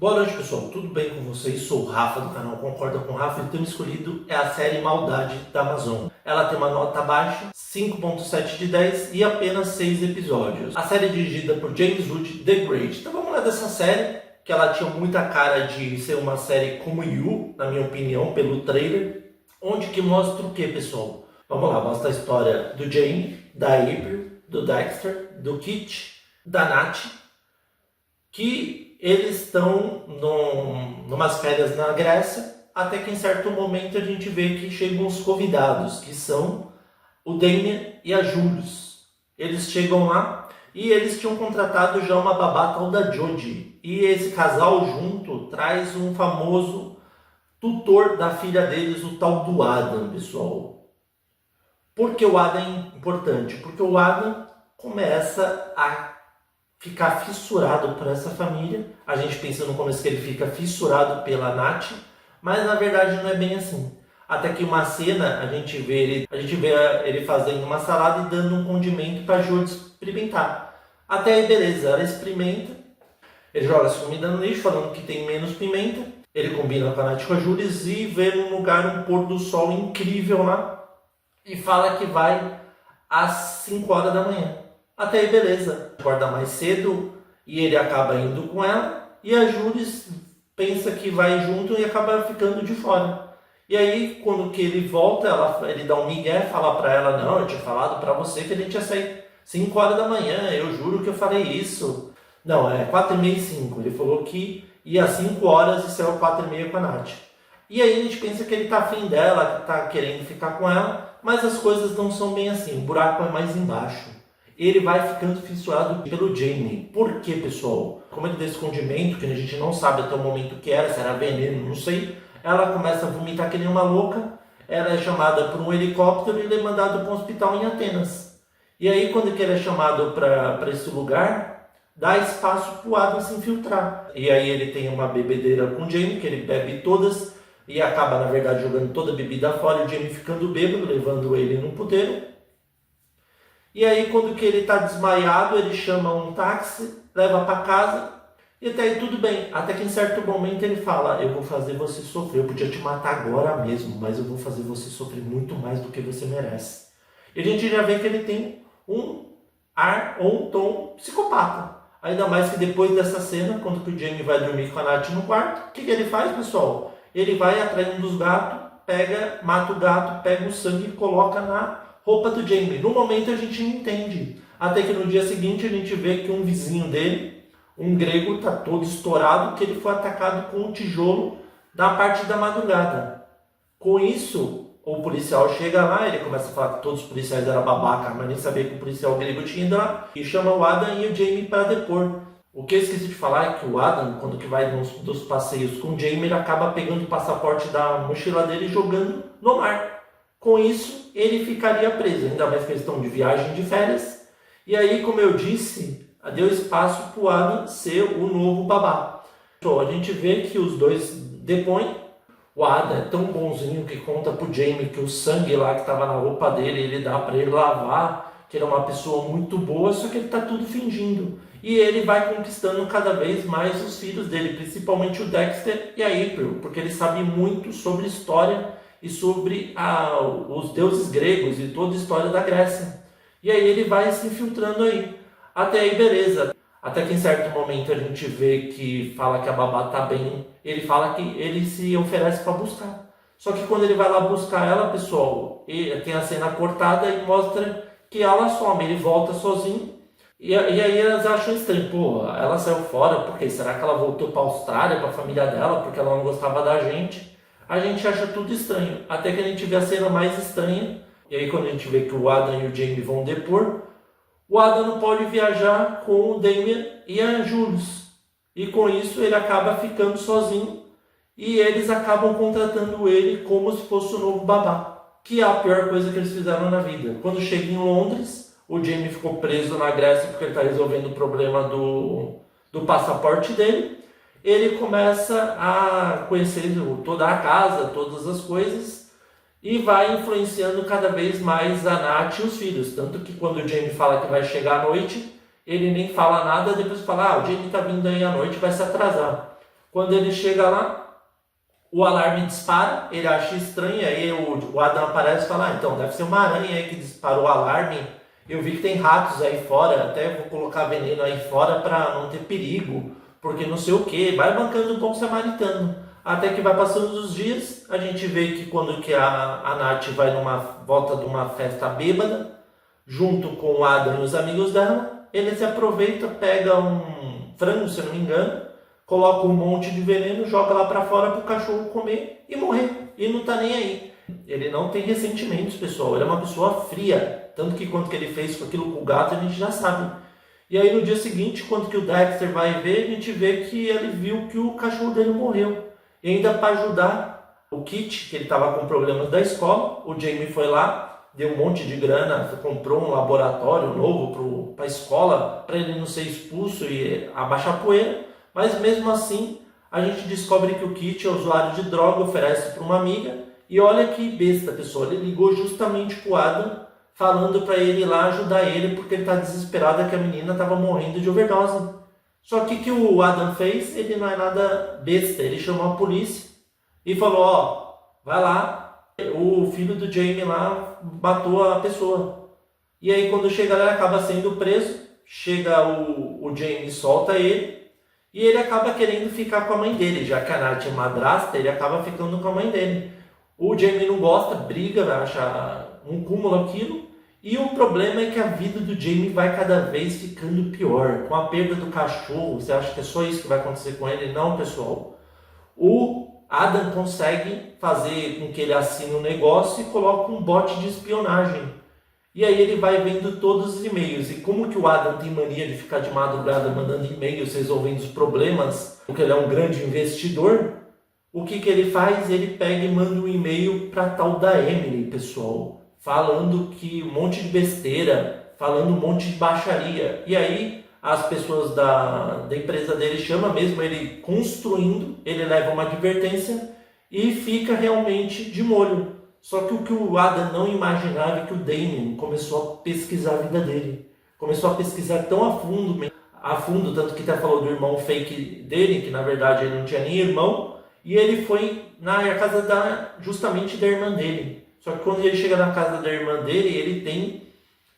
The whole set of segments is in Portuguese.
Boa noite, pessoal. Tudo bem com vocês? Sou o Rafa do canal Concorda com o Rafa e o tema escolhido é a série Maldade da Amazon. Ela tem uma nota baixa, 5.7 de 10 e apenas 6 episódios. A série é dirigida por James Wood The Great. Então vamos lá dessa série, que ela tinha muita cara de ser uma série como You, na minha opinião, pelo trailer, onde que mostra o que, pessoal? Vamos lá, mostra a história do Jamie, da April, do Dexter, do Kit, da Nat, que eles estão numas férias na Grécia, até que em certo momento a gente vê que chegam os convidados, que são o Damien e a Julius. Eles chegam lá e eles tinham contratado já uma babá tal da Jodie. E esse casal junto traz um famoso tutor da filha deles, o tal do Adam, pessoal. Por que o Adam é importante? Porque o Adam começa a ficar fissurado por essa família. A gente pensa no começo que ele fica fissurado pela Nath, mas na verdade não é bem assim. Até que uma cena a gente vê ele fazendo uma salada e dando um condimento para a Jodie experimentar. Até aí beleza, ela experimenta, ele joga essa comida no lixo falando que tem menos pimenta, ele combina com a Nath e com a Jodie e vê num lugar um pôr do sol incrível lá e fala que vai às 5 horas da manhã. Até aí beleza, acorda mais cedo e ele acaba indo com ela e a Julius pensa que vai junto e acaba ficando de fora. E aí quando que ele volta, ele dá um migué, fala pra ela, não, eu tinha falado pra você que a gente ia sair 5 horas da manhã, eu juro que eu falei isso. Não, é 4h30 e 5, ele falou que ia às 5 horas e saiu 4h30 com a Nath. E aí a gente pensa que ele tá afim dela, que tá querendo ficar com ela, mas as coisas não são bem assim, o buraco é mais embaixo. Ele vai ficando fissurado pelo Jamie. Por quê, pessoal? Como ele deu esse condimento, que a gente não sabe até o momento que era, se era veneno, não sei. Ela começa a vomitar que nem uma louca. Ela é chamada por um helicóptero e ele é mandado para um hospital em Atenas. E aí, quando que ele é chamado para esse lugar, dá espaço para o Adam se infiltrar. E aí ele tem uma bebedeira com o Jamie, que ele bebe todas e acaba, na verdade, jogando toda a bebida fora. E o Jamie ficando bêbado, levando ele num puteiro. E aí, quando que ele está desmaiado, ele chama um táxi, leva para casa, e até aí tudo bem. Até que em certo momento ele fala, eu vou fazer você sofrer, eu podia te matar agora mesmo, mas eu vou fazer você sofrer muito mais do que você merece. E a gente já vê que ele tem um ar ou um tom psicopata. Ainda mais que depois dessa cena, quando que o Jamie vai dormir com a Nath no quarto, o que ele faz, pessoal? Ele vai atrás de um dos gatos, mata o gato, pega o sangue e coloca na roupa do Jamie. No momento a gente não entende. Até que no dia seguinte a gente vê que um vizinho dele, um grego, está todo estourado, que ele foi atacado com um tijolo na parte da madrugada. Com isso, o policial chega lá, ele começa a falar que todos os policiais eram babaca, mas nem sabia que o policial grego tinha ido lá, e chama o Adam e o Jamie para depor. O que eu esqueci de falar é que o Adam, quando que vai dos passeios com o Jamie, ele acaba pegando o passaporte da mochila dele e jogando no mar. Com isso, ele ficaria preso, ainda mais questão de viagem de férias. E aí, como eu disse, deu espaço para o Adam ser o novo babá. Então, a gente vê que os dois depõem. O Adam é tão bonzinho que conta para o Jamie que o sangue lá que estava na roupa dele, ele dá para ele lavar, que ele é uma pessoa muito boa, só que ele está tudo fingindo. E ele vai conquistando cada vez mais os filhos dele, principalmente o Dexter e a April, porque ele sabe muito sobre história e sobre os deuses gregos e toda a história da Grécia. E aí ele vai se infiltrando aí. Até aí beleza. Até que em certo momento a gente vê que fala que a babá tá bem. Ele fala que ele se oferece para buscar. Só que quando ele vai lá buscar ela, pessoal, tem a cena cortada e mostra que ela some. Ele volta sozinho. E aí elas acham estranho. Pô, ela saiu fora, por quê? Será que ela voltou para a Austrália, para a família dela, porque ela não gostava da gente? A gente acha tudo estranho, até que a gente vê a cena mais estranha, e aí quando a gente vê que o Adam e o Jamie vão depor, o Adam não pode viajar com o Damien e a Julius, e com isso ele acaba ficando sozinho, e eles acabam contratando ele como se fosse o novo babá, que é a pior coisa que eles fizeram na vida. Quando chega em Londres, o Jamie ficou preso na Grécia porque ele está resolvendo o problema do passaporte dele. Ele começa a conhecer toda a casa, todas as coisas, e vai influenciando cada vez mais a Nath e os filhos. Tanto que quando o Jamie fala que vai chegar à noite, ele nem fala nada, depois fala, o Jamie está vindo aí à noite, vai se atrasar. Quando ele chega lá, o alarme dispara, ele acha estranho, aí o Adam aparece e fala, então deve ser uma aranha aí que disparou o alarme. Eu vi que tem ratos aí fora, até vou colocar veneno aí fora para não ter perigo, porque não sei o que. Vai bancando um bom samaritano. Até que vai passando os dias, a gente vê que quando que a Nath vai numa volta de uma festa bêbada, junto com o Adam e os amigos dela, ele se aproveita, pega um frango, se eu não me engano, coloca um monte de veneno, joga lá para fora para o cachorro comer e morrer. E não tá nem aí. Ele não tem ressentimentos, pessoal. Ele é uma pessoa fria. Tanto que quanto que ele fez com aquilo com o gato, a gente já sabe. E aí no dia seguinte, quando que o Dexter vai ver, a gente vê que ele viu que o cachorro dele morreu. E ainda para ajudar o Kit, que ele estava com problemas da escola, o Jamie foi lá, deu um monte de grana, comprou um laboratório novo para a escola, para ele não ser expulso e abaixar poeira. Mas mesmo assim, a gente descobre que o Kit é usuário de droga, oferece para uma amiga. E olha que besta, pessoal, ele ligou justamente para o Adam, falando para ele ir lá ajudar ele, porque ele está desesperado que a menina estava morrendo de overdose. Só que o que o Adam fez, ele não é nada besta, ele chamou a polícia e falou, ó, vai lá, o filho do Jamie lá matou a pessoa. E aí quando chega lá, ele acaba sendo preso, chega o Jamie solta ele, e ele acaba querendo ficar com a mãe dele, já que a Nath é madrasta, ele acaba ficando com a mãe dele. O Jamie não gosta, briga, acha um cúmulo aquilo. E o problema é que a vida do Jamie vai cada vez ficando pior. Com a perda do cachorro, você acha que é só isso que vai acontecer com ele? Não, pessoal. O Adam consegue fazer com que ele assine um negócio e coloca um bot de espionagem. E aí ele vai vendo todos os e-mails. E como que o Adam tem mania de ficar de madrugada mandando e-mails, resolvendo os problemas, porque ele é um grande investidor, o que ele faz? Ele pega e manda um e-mail para a tal da Emily, pessoal, falando que um monte de besteira, falando um monte de baixaria. E aí as pessoas da empresa dele chamam mesmo ele construindo, ele leva uma advertência e fica realmente de molho. Só que o que o Adam não imaginava é que o Damien começou a pesquisar a vida dele. Começou a pesquisar tão a fundo, tanto que até falou do irmão fake dele, que na verdade ele não tinha nem irmão, e ele foi na casa justamente da irmã dele. Só que quando ele chega na casa da irmã dele, ele tem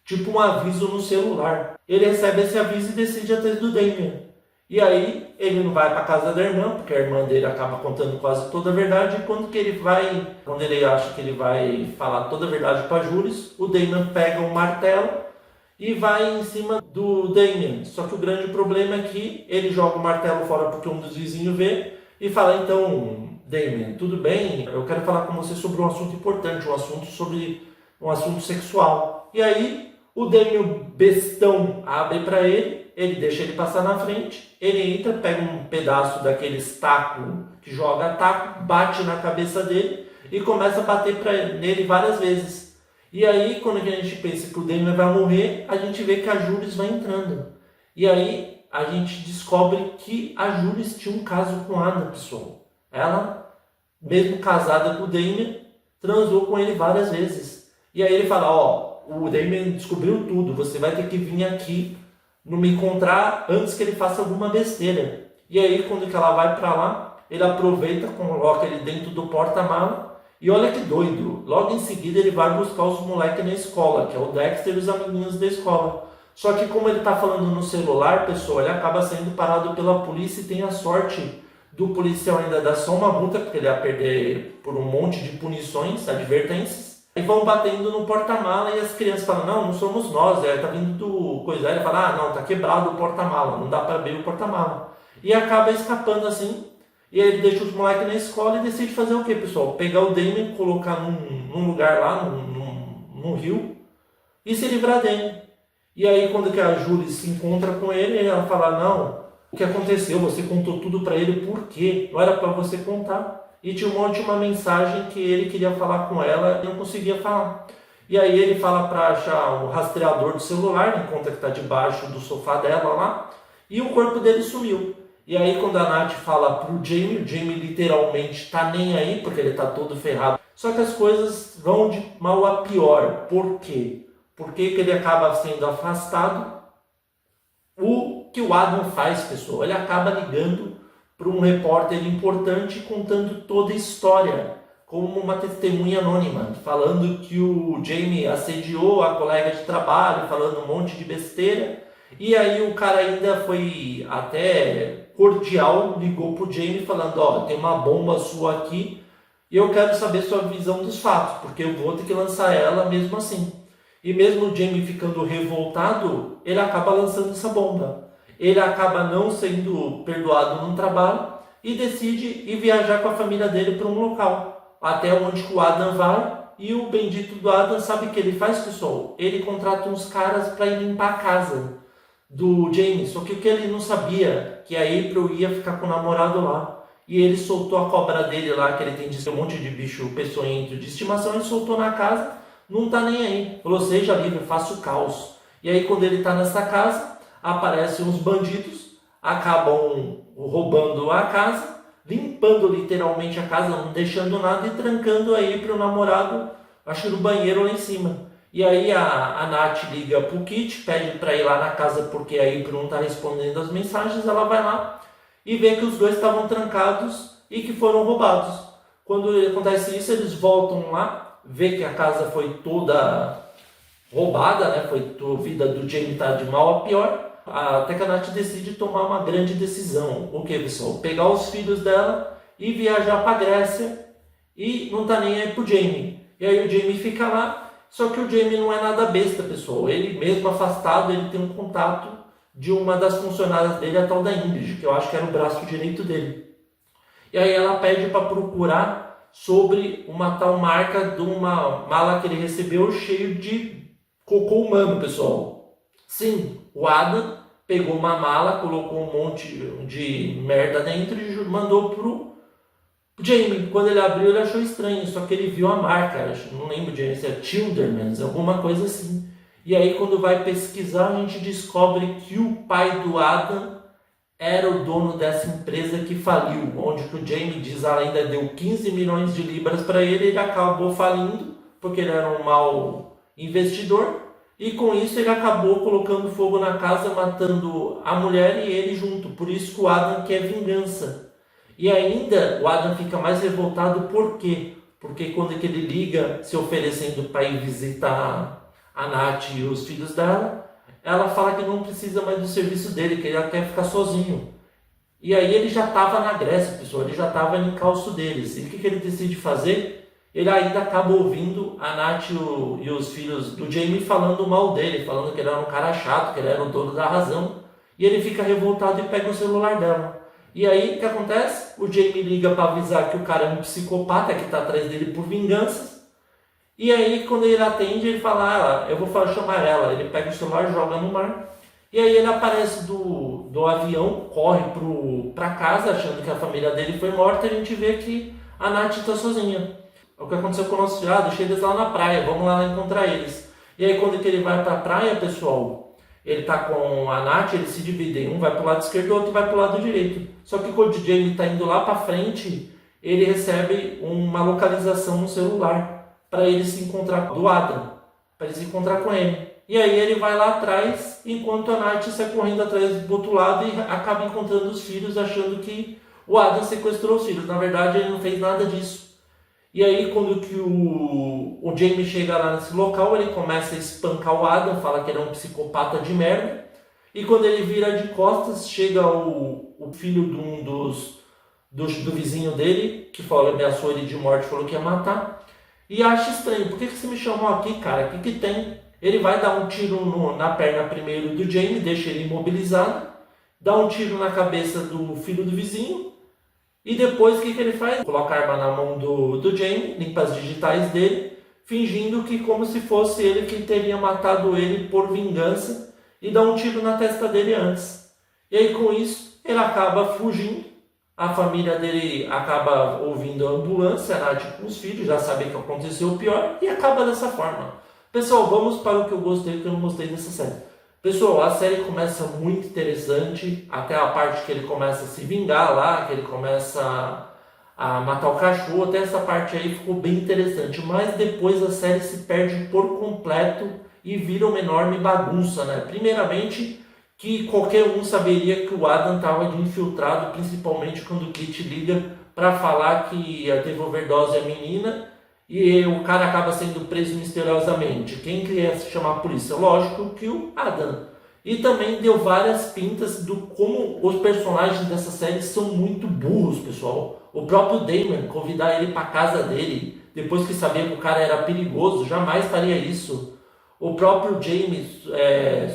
tipo um aviso no celular. Ele recebe esse aviso e decide ir atrás do Damien. E aí ele não vai para a casa da irmã, porque a irmã dele acaba contando quase toda a verdade. E quando ele acha que ele vai falar toda a verdade para Jules, o Damien pega um martelo e vai em cima do Damien. Só que o grande problema é que ele joga o martelo fora porque um dos vizinhos vê e fala, então, Damien, tudo bem? Eu quero falar com você sobre um assunto importante, um assunto sexual. E aí o Damien bestão abre para ele deixa ele passar na frente, ele entra, pega um pedaço daqueles tacos que joga taco, bate na cabeça dele e começa a bater nele várias vezes. E aí, quando a gente pensa que o Damien vai morrer, a gente vê que a Jules vai entrando. E aí, a gente descobre que a Jules tinha um caso com Adam, pessoal. Ela, mesmo casada com o Damien, transou com ele várias vezes. E aí ele fala, ó, o Damien descobriu tudo, você vai ter que vir aqui não me encontrar antes que ele faça alguma besteira. E aí, quando que ela vai para lá, ele aproveita, coloca ele dentro do porta-mala. E olha que doido, logo em seguida ele vai buscar os moleques na escola, que é o Dexter e os amiguinhos da escola. Só que como ele está falando no celular, pessoal, ele acaba sendo parado pela polícia e tem a sorte do policial ainda dar só uma multa, porque ele ia perder por um monte de punições, advertências. E vão batendo no porta-mala e as crianças falam, não somos nós, tá vindo do coisa. Aí ele fala, não, tá quebrado o porta-mala, não dá para abrir o porta-mala. E acaba escapando assim, e aí ele deixa os moleques na escola e decide fazer o quê, pessoal? Pegar o Damien, colocar num lugar lá, num rio, e se livrar dele. E aí quando que a Julie se encontra com ele, ela fala, não, o que aconteceu? Você contou tudo para ele, por quê? Não era para você contar. E tinha uma última mensagem que ele queria falar com ela e não conseguia falar. E aí ele fala para achar o rastreador do celular, encontra que está debaixo do sofá dela lá, e o corpo dele sumiu. E aí quando a Nath fala pro Jamie, o Jamie literalmente tá nem aí, porque ele tá todo ferrado. Só que as coisas vão de mal a pior. Por quê? Por que ele acaba sendo afastado? O que o Adam faz, pessoal? Ele acaba ligando para um repórter importante contando toda a história, como uma testemunha anônima, falando que o Jamie assediou a colega de trabalho, falando um monte de besteira. E aí o cara ainda foi até cordial, ligou pro Jamie falando, ó, tem uma bomba sua aqui e eu quero saber sua visão dos fatos, porque eu vou ter que lançar ela mesmo assim. E mesmo o Jamie ficando revoltado, ele acaba lançando essa bomba. Ele acaba não sendo perdoado no trabalho e decide ir viajar com a família dele para um local, até onde o Adam vai. E o bendito do Adam sabe o que ele faz, pessoal? Ele contrata uns caras para ir limpar a casa do Jamie, só que o que ele não sabia, que a April ia ficar com o namorado lá. E ele soltou a cobra dele lá, que ele tem de ser um monte de bicho peçonhento de estimação, ele soltou na casa, não tá nem aí. Falou, seja livre, faça o caos. E aí quando ele tá nessa casa, aparecem uns bandidos, acabam roubando a casa, limpando literalmente a casa, não deixando nada e trancando aí para o namorado, acho, no banheiro lá em cima. E aí a Nath liga pro Kit, pede para ir lá na casa porque a April não está respondendo as mensagens, ela vai lá e vê que os dois estavam trancados e que foram roubados. Quando acontece isso, eles voltam lá, vê que a casa foi toda roubada, né? Foi a vida do Jamie tá de mal a pior. Até que a Nath decide tomar uma grande decisão. O que, pessoal? Pegar os filhos dela e viajar para Grécia e não tá nem aí pro Jamie. E aí o Jamie fica lá. Só que o Jamie não é nada besta, pessoal. Ele, mesmo afastado, ele tem um contato de uma das funcionárias dele, a tal da Ingrid, que eu acho que era o braço direito dele. E aí ela pede para procurar sobre uma tal marca de uma mala que ele recebeu cheio de cocô humano, pessoal. Sim, o Adam pegou uma mala, colocou um monte de merda dentro e mandou pro Jamie. Quando ele abriu, ele achou estranho, só que ele viu a marca, não lembro de se é Childermans, alguma coisa assim. E aí quando vai pesquisar, a gente descobre que o pai do Adam era o dono dessa empresa que faliu, onde que o Jamie diz ela ainda deu 15 milhões de libras para ele, ele acabou falindo, porque ele era um mau investidor, e com isso ele acabou colocando fogo na casa, matando a mulher e ele junto. Por isso que o Adam quer vingança. E ainda o Adam fica mais revoltado, por quê? Porque quando que ele liga se oferecendo para ir visitar a Nath e os filhos dela, ela fala que não precisa mais do serviço dele, que ele quer ficar sozinho. E aí ele já estava na Grécia, pessoal, ele já estava no encalço deles. E o que ele decide fazer? Ele ainda acaba ouvindo a Nath e os filhos do Jamie falando mal dele, falando que ele era um cara chato, que ele era o dono da razão. E ele fica revoltado e pega o celular dela. E aí, o que acontece? O Jamie liga para avisar que o cara é um psicopata que está atrás dele por vinganças. E aí, quando ele atende, ele fala, eu vou chamar ela. Ele pega o celular, joga no mar. E aí ele aparece do avião, corre para casa, achando que a família dele foi morta. E a gente vê que a Nath está sozinha. É o que aconteceu com o nosso filho. Deixei eles lá na praia, vamos lá encontrar eles. E aí, quando que ele vai para a praia, pessoal, ele tá com a Nath, eles se dividem. Um vai para o lado esquerdo, o outro vai para o lado direito. Só que quando o Jamie está indo lá para frente, ele recebe uma localização no celular para ele se encontrar do Adam, para ele se encontrar com ele. E aí ele vai lá atrás, enquanto a Nath sai correndo atrás do outro lado e acaba encontrando os filhos, achando que o Adam sequestrou os filhos. Na verdade, ele não fez nada disso. E aí, quando que o Jamie chega lá nesse local, ele começa a espancar o Adam, fala que ele é um psicopata de merda. E quando ele vira de costas, chega o filho de um do vizinho dele, que ameaçou ele de morte, falou que ia matar. E acha estranho, por que você me chamou aqui, cara? O que tem? Ele vai dar um tiro na perna primeiro do Jamie, deixa ele imobilizado, dá um tiro na cabeça do filho do vizinho, e depois o que ele faz? Coloca a arma na mão do Jamie, limpa as digitais dele, fingindo que como se fosse ele que teria matado ele por vingança, e dá um tiro na testa dele antes. E aí com isso, ele acaba fugindo. A família dele acaba ouvindo a ambulância, a Nath com os filhos, já sabe que aconteceu o pior, e acaba dessa forma. Pessoal, vamos para o que eu gostei e o que eu não gostei dessa série. Pessoal, a série começa muito interessante, até a parte que ele começa a se vingar lá, que ele começa a matar o cachorro, até essa parte aí ficou bem interessante. Mas depois a série se perde por completo e vira uma enorme bagunça, né? Primeiramente, que qualquer um saberia que o Adam estava de infiltrado, principalmente quando o Kit liga para falar que teve overdose a menina e o cara acaba sendo preso misteriosamente. Quem queria chamar a polícia? Lógico que o Adam. E também deu várias pintas do como os personagens dessa série são muito burros, pessoal. O próprio Damon convidar ele para casa dele, depois que sabia que o cara era perigoso, jamais faria isso. O próprio James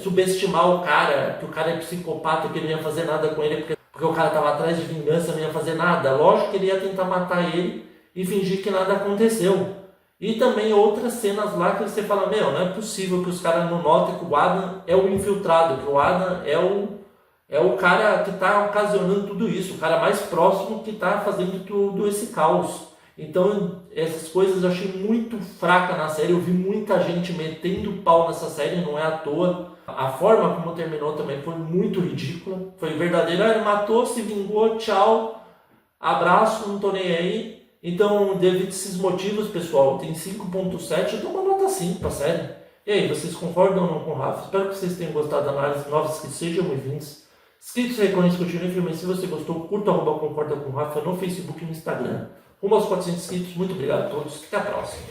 subestimar o cara, que o cara é psicopata, que ele não ia fazer nada com ele, porque o cara estava atrás de vingança, não ia fazer nada. Lógico que ele ia tentar matar ele e fingir que nada aconteceu. E também outras cenas lá que você fala, meu, não é possível que os caras não notem que o Adam é o infiltrado, que o Adam é o cara que está ocasionando tudo isso, o cara mais próximo que está fazendo tudo esse caos. Então, essas coisas eu achei muito fraca na série, eu vi muita gente metendo pau nessa série, não é à toa. A forma como terminou também foi muito ridícula, foi verdadeiro, ele matou, se vingou, tchau, abraço, não tô nem aí. Então, devido a esses motivos, pessoal, tem 5.7, eu dou uma nota 5 pra série. E aí, vocês concordam ou não com o Rafa? Espero que vocês tenham gostado da análise. Novos inscritos, sejam bem-vindos. Inscritos, reconhece, continue firme. Se você gostou, curta @concorda com o Rafa no Facebook e no Instagram. Rumo aos 400 inscritos. Muito obrigado a todos. Até a próxima.